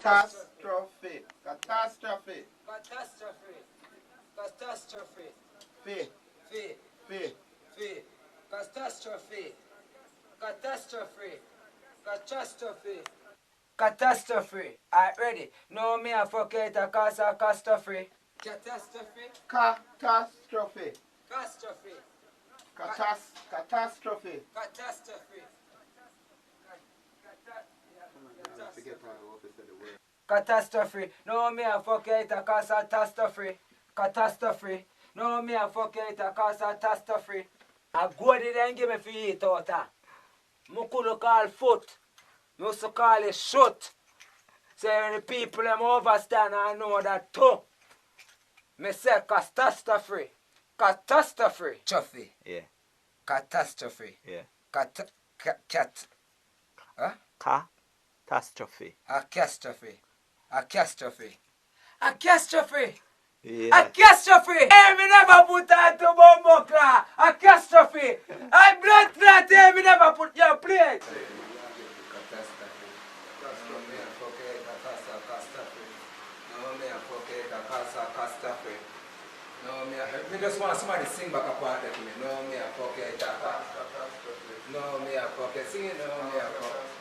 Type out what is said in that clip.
Catastrophe. Catastrophe. Catastrophe. Catastrophe. Fe. Fe. Fe. Fe. Catastrophe. Catastrophe. Catastrophe. Catastrophe. Alright, ready. No me a forget a cause a catastrophe. Catastrophe. Catastrophe. Catastrophe. Catastrophe. Catastrophe. Forget how to say the word. Catastrophe. No me a forget a cause a catastrophe. Catastrophe. No me a forget a cause a catastrophe. I go did and give me for eat out. Mukudu call foot. Me used to call it shoot. So the people them overstand and know that too. Me say catastrophe. Catastrophe. Chuffy. Yeah. Catastrophe. Yeah. Cat. Huh? Catastrophe. A catastrophe. A catastrophe. A catastrophe. Yeah. A catastrophe. Hey, me never put that to Bombo Clan. A catastrophe. I blood clot. Hey, me never put your plate. No, me just want somebody sing back a part of me. No, me a pocket. No, me a pocket. Sing it, no, me a pocket.